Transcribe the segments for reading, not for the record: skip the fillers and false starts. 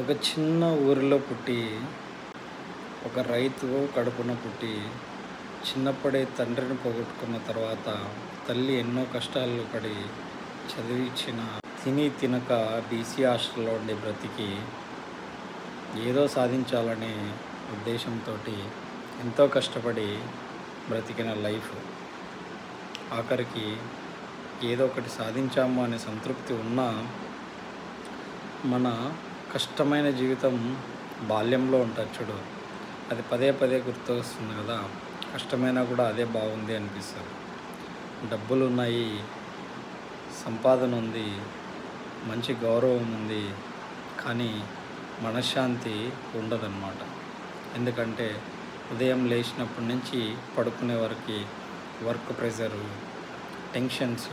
ఒక చిన్న ఊరిలో పుట్టి, ఒక రైతు కడుపున పుట్టి, చిన్నప్పుడే తండ్రిని పోగొట్టుకున్న తర్వాత తల్లి ఎన్నో కష్టాలు పడి చదివించిన, తిని తినక బీసీ హాస్టల్లో ఉండి బ్రతికి ఏదో సాధించాలనే ఉద్దేశంతో ఎంతో కష్టపడి బ్రతికిన లైఫ్ ఆఖరికి ఏదో ఒకటి సాధించాము అనే సంతృప్తి ఉన్నా, మన కష్టమైన జీవితం బాల్యంలో ఉంటుంది చూడు, అది పదే పదే గుర్తు వస్తుంది కదా. కష్టమైనా కూడా అదే బాగుంది అనిపిస్తుంది. డబ్బులు ఉన్నాయి, సంపాదన ఉంది, మంచి గౌరవం ఉంది, కానీ మనశ్శాంతి ఉండదన్నమాట. ఎందుకంటే ఉదయం లేచినప్పటి నుంచి పడుకునే వరకు వర్క్ ప్రెషరు, టెన్షన్స్,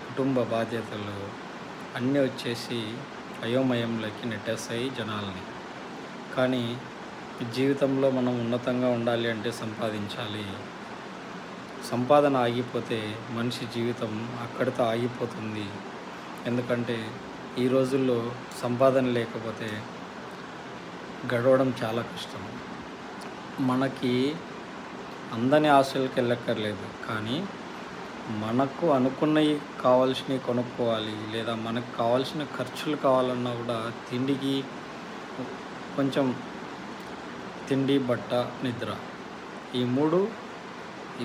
కుటుంబ బాధ్యతలు అన్నీ వచ్చేసి అయోమయంలోకి నెట్టేస్తాయి జనాల్ని. కానీ జీవితంలో మనం ఉన్నతంగా ఉండాలి అంటే సంపాదించాలి. సంపాదన ఆగిపోతే మనిషి జీవితం అక్కడితో ఆగిపోతుంది. ఎందుకంటే ఈ రోజుల్లో సంపాదన లేకపోతే గడవడం చాలా కష్టం. మనకి అందని ఆశలకు వెళ్ళక్కర్లేదు, కానీ మనకు అనుకున్నవి కావాల్సినవి కొనుక్కోవాలి, లేదా మనకు కావాల్సిన ఖర్చులు కావాలన్నా కూడా తిండికి కొంచెం తిండి, బట్ట, నిద్ర, ఈ మూడు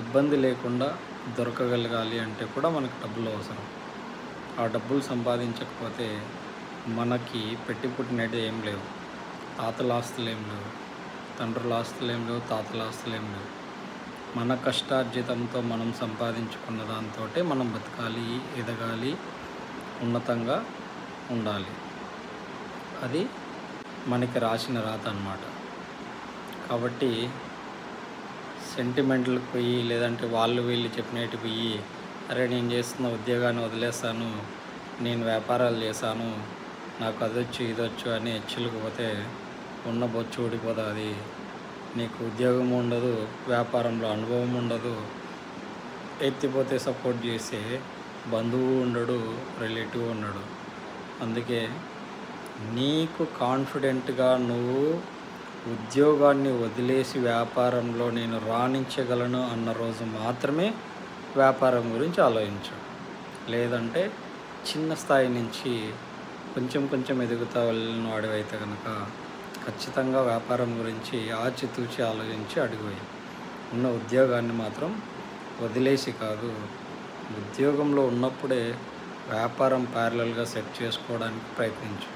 ఇబ్బంది లేకుండా దొరకగలగాలి అంటే కూడా మనకు డబ్బులు అవసరం. ఆ డబ్బులు సంపాదించకపోతే మనకి పెట్టి పుట్టినట్టు ఏం లేవు. తాతల ఆస్తులు ఏం లేవు, తండ్రుల ఆస్తులు ఏం లేవు, తాతల ఆస్తులు ఏం లేవు. మన కష్టార్జితంతో మనం సంపాదించుకున్న దాంతో మనం బతకాలి, ఎదగాలి, ఉన్నతంగా ఉండాలి. అది మనకి రాసిన రాత అన్నమాట. కాబట్టి సెంటిమెంట్లకు పోయి, లేదంటే వాళ్ళు వీళ్ళు చెప్పినట్టు పోయి, అరే నేను చేస్తున్న ఉద్యోగాన్ని వదిలేస్తాను, నేను వ్యాపారాలు చేశాను, నాకు అదొచ్చు ఇదొచ్చు అని హెచ్చులకు ఉన్న బొచ్చు ఊడిపోతుంది. నీకు ఉద్యోగం ఉండదు, వ్యాపారంలో అనుభవం ఉండదు, ఎత్తిపోతే సపోర్ట్ చేసే బంధువు ఉండడు, రిలేటివ్ ఉండడు. అందుకే నీకు కాన్ఫిడెంట్గా నువ్వు ఉద్యోగాన్ని వదిలేసి వ్యాపారంలో నేను రాణించగలను అన్న రోజు మాత్రమే వ్యాపారం గురించి ఆలోచించు. లేదంటే చిన్న స్థాయి నుంచి కొంచెం కొంచెం ఎదుగుతా వెళ్ళిన వాడివైతే కనుక ఖచ్చితంగా వ్యాపారం గురించి ఆచితూచి ఆలోచించి అడుగువేయి. ఉన్న ఉద్యోగాన్ని మాత్రం వదిలేసి కాదు, ఉద్యోగంలో ఉన్నప్పుడే వ్యాపారం ప్యారలల్గా సెట్ చేసుకోవడానికి ప్రయత్నించు.